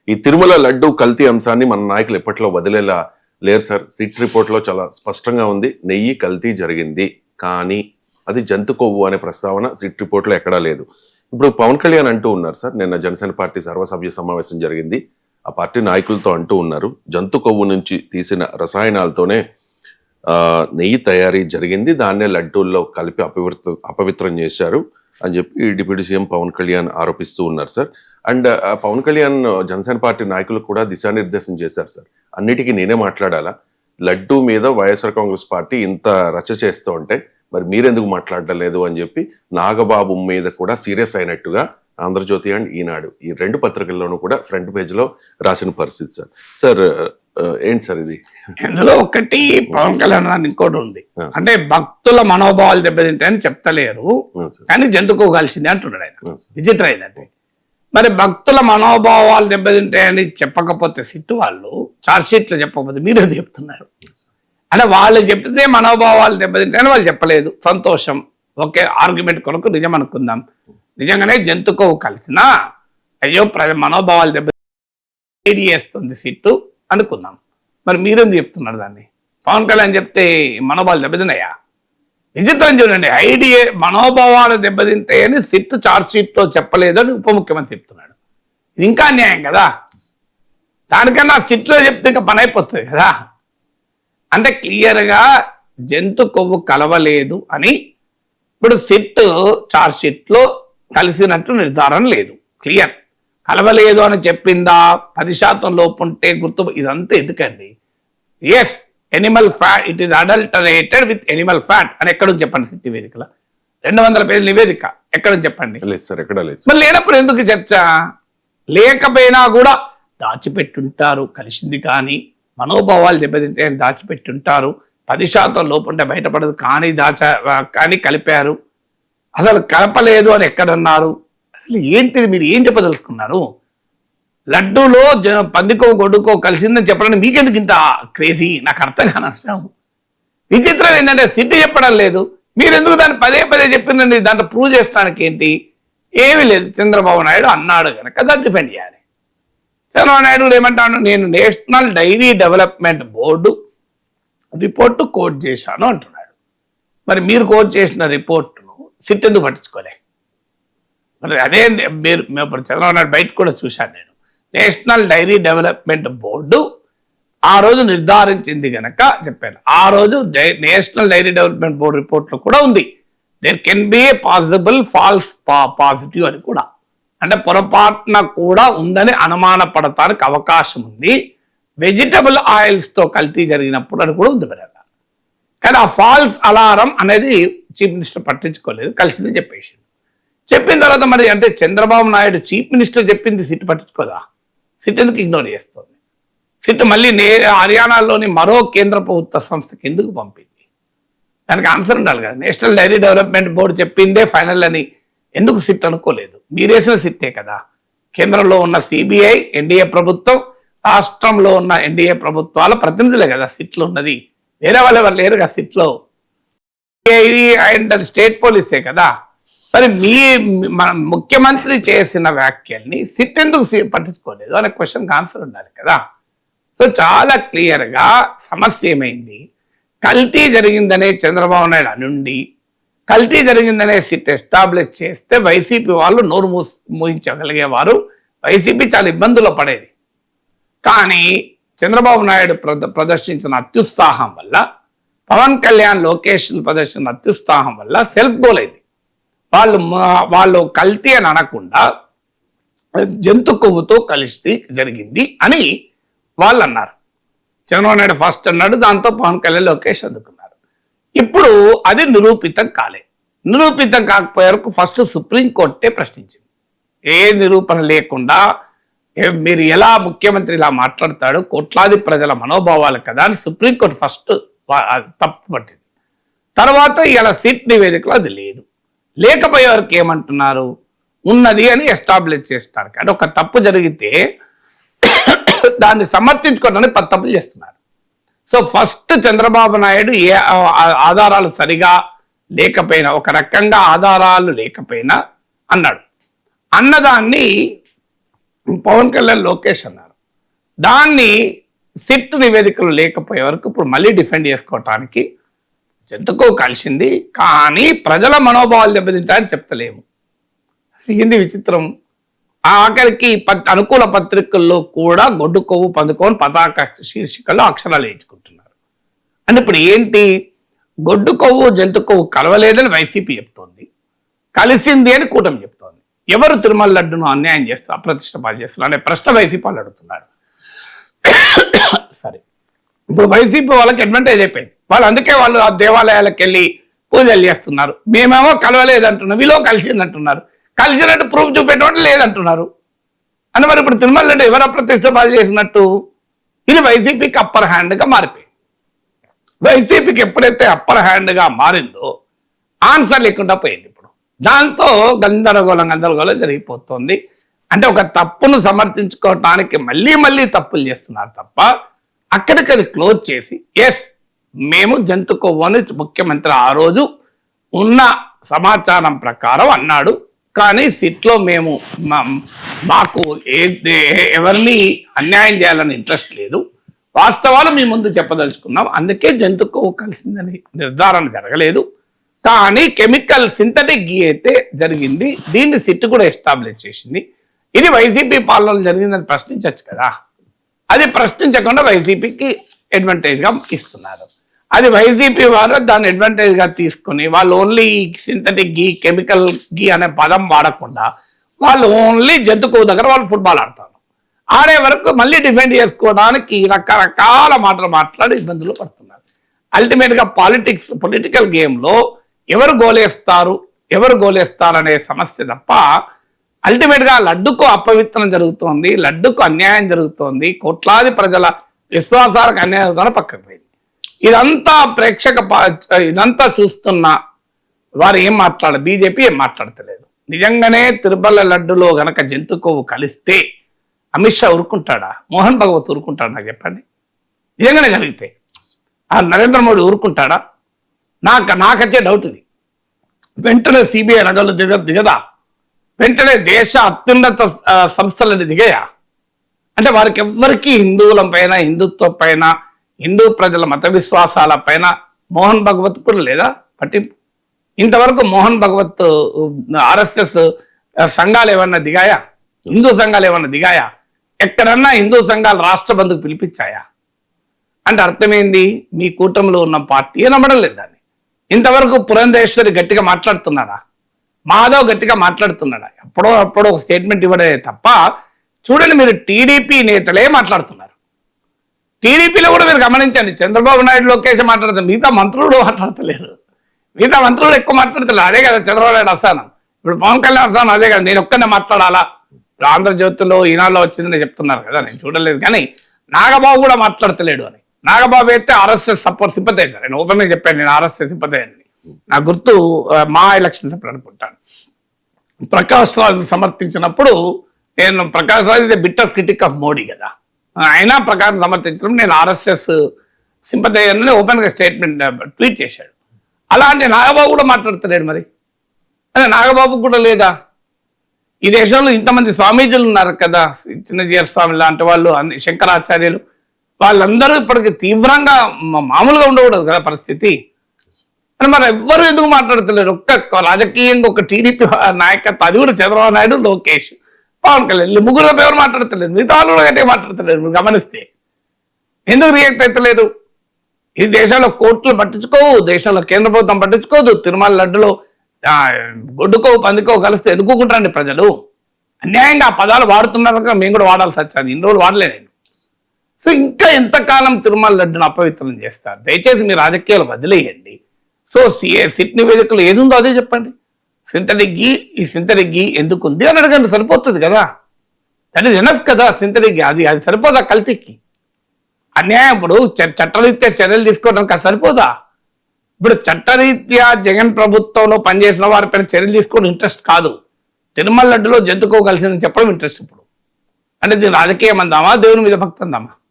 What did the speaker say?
ఈ తిరుమల లడ్డు కల్తీ అంశాన్ని మన నాయకులు ఎప్పట్లో వదిలేలా లేరు సార్. సిట్ రిపోర్ట్ లో చాలా స్పష్టంగా ఉంది, నెయ్యి కల్తీ జరిగింది, కానీ అది జంతు కొవ్వు అనే ప్రస్తావన సిట్ రిపోర్ట్ లో ఎక్కడా లేదు. ఇప్పుడు పవన్ కళ్యాణ్ అంటూ ఉన్నారు సార్, నిన్న జనసేన పార్టీ సర్వసభ్య సమావేశం జరిగింది, ఆ పార్టీ నాయకులతో అంటూ ఉన్నారు, జంతు కొవ్వు నుంచి తీసిన రసాయనాలతోనే నెయ్యి తయారీ జరిగింది, దాన్నే లడ్డూల్లో కలిపి అపవిత్రం చేశారు అని చెప్పి డిప్యూటీ సీఎం పవన్ కళ్యాణ్ ఆరోపిస్తూ ఉన్నారు sir. And Pawan Kalyan Janasena party నాయకులు కూడా దిశానిర్దేశం చేశారు సార్, అన్నిటికీ నేనే మాట్లాడాలా, లడ్డూ మీద వైఎస్ఆర్ కాంగ్రెస్ పార్టీ ఇంత రచ్చ చేస్తూ ఉంటే మరి మీరెందుకు మాట్లాడడం లేదు అని చెప్పి నాగబాబు మీద కూడా సీరియస్ అయినట్టుగా ఆంధ్రజ్యోతి అండ్ ఈనాడు ఈ రెండు పత్రికల్లోనూ కూడా ఫ్రంట్ పేజ్ లో రాసిన పరిస్థితి సార్. సార్ ఏంటి సార్ ఇది? ఇందులో ఒకటి పవన్ కళ్యాణ్ ఇంకోటి ఉంది, అంటే భక్తుల మనోభావాలు దెబ్బతింటాయని చెప్తలేరు, కానీ జంతుకు కలిసింది అంటున్నాడు ఆయన. విచిత్రం ఏంటంటే మరి భక్తుల మనోభావాలు దెబ్బతింటాయని చెప్పకపోతే సిట్టు వాళ్ళు చార్జ్ షీట్ లో చెప్పకపోతే మీరు అది చెప్తున్నారు. అంటే వాళ్ళు చెప్తే మనోభావాలు దెబ్బతింటాయని వాళ్ళు చెప్పలేదు, సంతోషం, ఓకే, ఆర్గ్యుమెంట్ కొరకు నిజం అనుకుందాం. నిజంగానే జంతుకు కలిసినా అయ్యో మనోభావాలు దెబ్బ చేస్తుంది సిట్టు అనుకుందాం. మరి మీరెందుకు చెప్తున్నారు దాన్ని? పవన్ కళ్యాణ్ చెప్తే మనోభావాలు దెబ్బతిన్నాయా? విచిత్రం చూడండి, ఐడియా మనోభావాలు దెబ్బతింటాయని సిట్టు చార్జ్ షీట్ లో చెప్పలేదని ఉప ముఖ్యమంత్రి చెప్తున్నాడు. ఇది ఇంకా అన్యాయం కదా. దానికన్నా సిట్లో చెప్తే ఇంకా పని అయిపోతుంది కదా. అంటే క్లియర్గా జంతు కొవ్వు కలవలేదు అని ఇప్పుడు సిట్ చార్జ్ షీట్ లో కలిసినట్టు నిర్ధారణ లేదు, క్లియర్. కలవలేదు అని చెప్పిందా, 10% లోపు ఉంటే గుర్తు, ఇదంతా ఎందుకండి? Yes, animal fat, it is adulterated with animal fat అని ఎక్కడుంది చెప్పండి? సిట్ నివేదికలో 200 పేజీల నివేదిక ఎక్కడుంది చెప్పండి? మరి లేనప్పుడు ఎందుకు చర్చ? లేకపోయినా కూడా దాచిపెట్టుంటారు, కలిసింది కానీ మనోభావాలు దెబ్బతింటే దాచిపెట్టుంటారు, 10% లోపు ఉంటే బయటపడదు కానీ కలిపారు, అసలు కలపలేదు అని ఎక్కడన్నారు? అసలు ఏంటిది? మీరు ఏం చెప్పదలుచుకున్నారు? లడ్డూలో పందికో గొడ్డుకో కలిసిందని చెప్పడానికి మీకెందుకు ఇంత క్రేజీ? నాకు అర్థం కాని అంశం. విచిత్రం ఏంటంటే సిట్టి చెప్పడం లేదు, మీరెందుకు దాన్ని పదే పదే చెప్పిందండి? దాంట్లో ప్రూవ్ చేసడానికి ఏంటి? ఏమీ లేదు. చంద్రబాబు నాయుడు అన్నాడు కనుక దాన్ని డిఫెండ్ చేయాలి. చంద్రబాబు నాయుడు ఏమంటాను, నేను national dairy development board report quote చేశాను అంటున్నాడు. మరి మీరు కోట్ చేసిన రిపోర్టును సిట్ ఎందుకు పట్టించుకోలే? మరి అదే మీరు ఇప్పుడు చంద్రబాబు నాయుడు బయట కూడా చూశాను నేను, నేషనల్ డైరీ డెవలప్మెంట్ బోర్డు ఆ రోజు నిర్ధారించింది కనుక చెప్పాను. ఆ రోజు నేషనల్ డైరీ డెవలప్మెంట్ బోర్డు రిపోర్ట్లో కూడా ఉంది, there can be a possible false positive అని కూడా, అంటే పొరపాటున కూడా ఉందని అనుమానపడటానికి అవకాశం ఉంది, వెజిటబుల్ ఆయిల్స్తో కల్తీ జరిగినప్పుడు అని కూడా ఉంది. కానీ ఆ ఫాల్స్ అలారం అనేది చీఫ్ మినిస్టర్ పట్టించుకోలేదు, కలిసిందని చెప్పేసి చెప్పిన తర్వాత మరి అంటే చంద్రబాబు నాయుడు చీఫ్ మినిస్టర్ చెప్పింది సిట్ పట్టించుకోదా? సిట్ ఎందుకు ఇగ్నోర్ చేస్తుంది? సిట్ మళ్ళీ హర్యానాలోని మరో కేంద్ర ప్రభుత్వ సంస్థకి ఎందుకు పంపింది? దానికి ఆన్సర్ ఉండాలి కదా. నేషనల్ డైరీ డెవలప్మెంట్ బోర్డు చెప్పిందే ఫైనల్ అని ఎందుకు సిట్ అనుకోలేదు? మీరేసిన సిట్టే కదా. కేంద్రంలో ఉన్న సిబిఐ, ఎన్డీఏ ప్రభుత్వం, రాష్ట్రంలో ఉన్న ఎన్డీఏ ప్రభుత్వాల ప్రతినిధులే కదా సిట్లో ఉన్నది, వేరే వాళ్ళు లేరు కదా సిట్లో. అండ్ స్టేట్ పోలీసే కదా. మరి మన ముఖ్యమంత్రి చేసిన వ్యాఖ్యల్ని సిట్ ఎందుకు పట్టించుకోలేదు అనే క్వశ్చన్కి ఆన్సర్ ఉండాలి కదా. సో చాలా క్లియర్గా సమస్య ఏమైంది, కల్తీ జరిగిందనే చంద్రబాబు నాయుడు అనుండి కల్తీ జరిగిందనే సిట్ ఎస్టాబ్లిష్ చేస్తే వైసీపీ వాళ్ళు నోరు మూయించగలిగేవారు, వైసీపీ చాలా ఇబ్బందుల్లో పడేది. కానీ చంద్రబాబు నాయుడు ప్రదర్శించిన అత్యుత్సాహం వల్ల, పవన్ కళ్యాణ్ లోకేష్ ప్రదర్శించిన అత్యుత్సాహం వల్ల సెల్ఫ్ గోల్ అయింది. వాళ్ళు కల్తీ అని అనకుండా జంతు కొవ్వుతో కలిసి జరిగింది అని వాళ్ళు అన్నారు. చంద్రబాబు నాయుడు ఫస్ట్ అన్నాడు, దాంతో పవన్ కళ్యాణ్ లోకేష్ అందుకున్నారు. ఇప్పుడు అది నిరూపితం కాలే. నిరూపితం కాకపోయే వరకు ఫస్ట్ సుప్రీంకోర్టే ప్రశ్నించింది. ఏ నిరూపణ లేకుండా మీరు ఎలా ముఖ్యమంత్రి ఇలా మాట్లాడతాడు, కోట్లాది ప్రజల మనోభావాలు కదా అని సుప్రీంకోర్టు ఫస్ట్ తప్పు పట్టింది. తర్వాత ఇలా సిట్ నివేదికలో అది లేదు. లేకపోయే వరకు ఏమంటున్నారు, ఉన్నది అని ఎస్టాబ్లిష్ చేస్తారు. అంటే ఒక తప్పు జరిగితే దాన్ని సమర్థించుకోవడానికి 10 తప్పులు చేస్తున్నారు. సో ఫస్ట్ చంద్రబాబు నాయుడు ఏ ఆధారాలు సరిగా లేకపోయినా, ఒక రకంగా ఆధారాలు లేకపోయినా అన్నాడు. అన్నదాన్ని పవన్ కళ్యాణ్ లోకేష్ అన్నారు. దాన్ని సిట్ నివేదికలు లేకపోయే వరకు ఇప్పుడు మళ్ళీ డిఫెండ్ చేసుకోవటానికి జంతుకో కలిసింది. కానీ ప్రజల మనోభావాలు దెబ్బతింటాయని చెప్తలేము. ఇది విచిత్రం. ఆఖరికి అనుకూల పత్రికల్లో కూడా గొడ్డు కొవ్వు పందుకొని పతాక శీర్షికల్లో అక్షరాలు వేయించుకుంటున్నారు. అంటే ఇప్పుడు ఏంటి, గొడ్డు కొవ్వు జంతు కొవ్వు కలవలేదని వైసీపీ చెప్తోంది, కలిసింది అని కూటమి చెప్తోంది. ఎవరు తిరుమల లడ్డును అన్యాయం చేస్తారు, అప్రతిష్ట పాలు చేస్తున్నారు అనే ప్రశ్న వైసీపీ వాళ్ళు అడుగుతున్నారు. సరే, ఇప్పుడు వైసీపీ వాళ్ళకి అడ్వాంటేజ్ అయిపోయింది. వాళ్ళు అందుకే వాళ్ళు ఆ దేవాలయాలకు వెళ్ళి పూజలు చేస్తున్నారు. మేమేమో కలవలేదు అంటున్నాం, వీళ్ళు కలిసింది అంటున్నారు. కలిసినట్టు ప్రూఫ్ చూపెట్టడం లేదంటున్నారు. అని మరి ఇప్పుడు తిరుమల లడ్డు ఎవరు అప్రతిష్ట పాలు చేసినట్టు? ఇది వైసీపీకి అప్పర్ హ్యాండ్గా మారిపోయింది. వైసీపీకి ఎప్పుడైతే అప్పర్ హ్యాండ్గా మారిందో ఆన్సర్ లేకుండా పోయింది. ఇప్పుడు దాంతో గందరగోళం జరిగిపోతుంది. అంటే ఒక తప్పును సమర్థించుకోవటానికి మళ్ళీ తప్పులు చేస్తున్నారు తప్ప అక్కడికది క్లోజ్ చేసి ఎస్ మేము జంతు కొవ్వని ముఖ్యమంత్రి ఆ రోజు ఉన్న సమాచారం ప్రకారం అన్నాడు, కానీ సిట్లో మేము మాకు ఎవరిని అన్యాయం చేయాలని ఇంట్రెస్ట్ లేదు, వాస్తవాలు మీ ముందు చెప్పదలుచుకున్నాం, అందుకే జంతు కొవ్వు కలిసిందని నిర్ధారణ జరగలేదు. కానీ కెమికల్ సింథటిక్ గీ అయితే జరిగింది, దీన్ని సిట్ కూడా ఎస్టాబ్లిష్ చేసింది. ఇది వైసీపీ పాలనలో జరిగిందని ప్రశ్నించవచ్చు కదా. అది ప్రశ్నించకుండా వైసీపీకి అడ్వాంటేజ్గా ఇస్తున్నారు. అది వైసీపీ వారు దాన్ని అడ్వాంటేజ్గా తీసుకుని వాళ్ళు ఓన్లీ సింథటిక్ గీ కెమికల్ గీ అనే పదం వాడకుండా వాళ్ళు ఓన్లీ జంతు కొవ్వు దగ్గర వాళ్ళు ఫుట్బాల్ ఆడతారు. ఆడే వరకు మళ్ళీ డిఫెండ్ చేసుకోవడానికి రకరకాల మాటలు మాట్లాడి ఇబ్బందులు పడుతున్నారు. అల్టిమేట్గా పొలిటికల్ గేమ్లో ఎవరు గోలేస్తారు అనే సమస్య తప్ప అల్టిమేట్గా లడ్డుకు అపవిత్రం జరుగుతోంది, లడ్డుకు అన్యాయం జరుగుతోంది, కోట్లాది ప్రజల విశ్వాసాలకు అన్యాయం జరుగుతుందని పక్కకు పోయింది. ఇదంతా చూస్తున్న వారు ఏం బీజేపీ ఏం మాట్లాడతలేదు. నిజంగానే తిరుమల లడ్డులో గనక జంతు కొవ్వు కలిస్తే అమిత్ షా ఊరుకుంటాడా, మోహన్ భగవత్ ఊరుకుంటాడా? నాకు చెప్పండి. నిజంగానే జరిగితే ఆ నరేంద్ర మోడీ ఊరుకుంటాడా? నాకొచ్చే డౌట్ ఇది. వెంటనే సిబిఐ రంగంలో దిగదా? వెంటనే దేశ అత్యున్నత సంస్థలని దిగాయా? అంటే వారికి ఎవ్వరికీ హిందువుల పైన, హిందుత్వం పైన, హిందూ ప్రజల మత విశ్వాసాల పైన మోహన్ భగవత్ కూడా లేదా పట్టింపు? ఇంతవరకు మోహన్ భగవత్ ఆర్ఎస్ఎస్ సంఘాలు ఏమన్నా దిగాయా? హిందూ సంఘాలు ఏమన్నా దిగాయా? ఎక్కడన్నా హిందూ సంఘాలు రాష్ట్ర బంధుకు పిలిపించాయా? అంటే అర్థమైంది, మీ కూటమిలో ఉన్న పార్టీ నమ్మడం లేదు దాన్ని. ఇంతవరకు పురంధేశ్వరి గట్టిగా మాట్లాడుతున్నారా? మాధవ్ గట్టిగా మాట్లాడుతున్నాడా? ఎప్పుడో ఒక స్టేట్మెంట్ ఇవ్వడే తప్ప చూడండి, మీరు టీడీపీ నేతలే మాట్లాడుతున్నారు. టీడీపీలో కూడా మీరు గమనించండి, చంద్రబాబు నాయుడు లోకేష్ మాట్లాడుతున్నారు, మిగతా మంత్రులు మాట్లాడతలేరు. మిగతా మంత్రులు ఎక్కువ మాట్లాడతలేరు. అదే కదా చంద్రబాబు నాయుడు అసహనం. ఇప్పుడు పవన్ కళ్యాణ్ అసహనం అదే కదా, నేను ఒక్కనే మాట్లాడాలా? ఇప్పుడు ఆంధ్రజ్యోతిలో ఈనాడులో వచ్చిందని చెప్తున్నారు కదా, నేను చూడలేదు. కానీ నాగబాబు కూడా మాట్లాడతలేడు అని. నాగబాబు అయితే ఆర్ఎస్ఎస్ సింపతి అవుతారు. నేను ఓపెన్గా చెప్పాను, నేను ఆర్ఎస్ఎస్ సింపతి అయ్యింది. నా గుర్తు మా ఎలక్షన్స్ అప్పుడు అనుకుంటాను. ప్రకాష్ రాజు సమర్థించినప్పుడు నేను ప్రకాష్ రాజు ఇది బిట్టర్ క్రిటిక్ ఆఫ్ మోడీ కదా, అయినా ప్రకారం సమర్థించడం నేను ఆర్ఎస్ఎస్ సింపతి అయ్యానని ఓపెన్గా స్టేట్మెంట్ ట్వీట్ చేశాడు. అలాంటి నాగబాబు కూడా మాట్లాడుతున్నాడు. మరి అదే నాగబాబు కూడా లేదా? ఈ దేశంలో ఇంతమంది స్వామీజీలు ఉన్నారు కదా, చిన్నజీయర్ స్వామి లాంటి వాళ్ళు, శంకరాచార్యులు, వాళ్ళందరూ ఇప్పటికి తీవ్రంగా మామూలుగా ఉండకూడదు కదా పరిస్థితి. అని మరి ఎవ్వరు ఎందుకు మాట్లాడతలేరు? ఒక్క రాజకీయంగా ఒక టీడీపీ నాయకత్వం, అది కూడా చంద్రబాబు నాయుడు, లోకేష్, పవన్ కళ్యాణ్, ముగ్గురు ఎవరు మాట్లాడతలేరు. మిగతా వాళ్ళు కూడా గట్టిగా మాట్లాడతలేరు. మీరు గమనిస్తే ఎందుకు రియాక్ట్ అవుతలేరు? ఈ దేశంలో కోర్టులు పట్టించుకోవు, దేశంలో కేంద్ర ప్రభుత్వం పట్టించుకోదు. తిరుమల లడ్డులో గొడ్డుకో పందికో కలిస్తే ఎదుర్కొంటారండి ప్రజలు. అన్యాయంగా ఆ పదాలు వాడుతున్నారు, మేము కూడా వాడాల్సి వచ్చాను. ఇన్ని రోజులు వాడలే నేను. సో ఇంకా ఎంతకాలం తిరుమల లడ్డును అపవిత్రం చేస్తారు? దయచేసి మీ రాజకీయాలు వదిలేయండి. సో సిట్ నివేదికలు ఏది ఉందో అదే చెప్పండి. ఈ సింథటిక్ గీ ఎందుకు ఉంది అని అడగండి, సరిపోతుంది కదా. దట్ ఈస్ ఎనఫ్ కదా. సింథటిక్ గీ అది సరిపోదా కల్తీకి? అన్యాయం ఇప్పుడు చట్టరీత్యా చర్యలు తీసుకోవడానికి అది సరిపోదా? ఇప్పుడు చట్టరీత్యా జగన్ ప్రభుత్వంలో పనిచేసిన వారిపైన చర్యలు తీసుకోవడం ఇంట్రెస్ట్ కాదు, తిరుమల లడ్డులో జంతుకో కలిసిందని చెప్పడం ఇంట్రెస్ట్. ఇప్పుడు అంటే దీని రాజకీయం అందామా, దేవుని మీద భక్తి అందామా?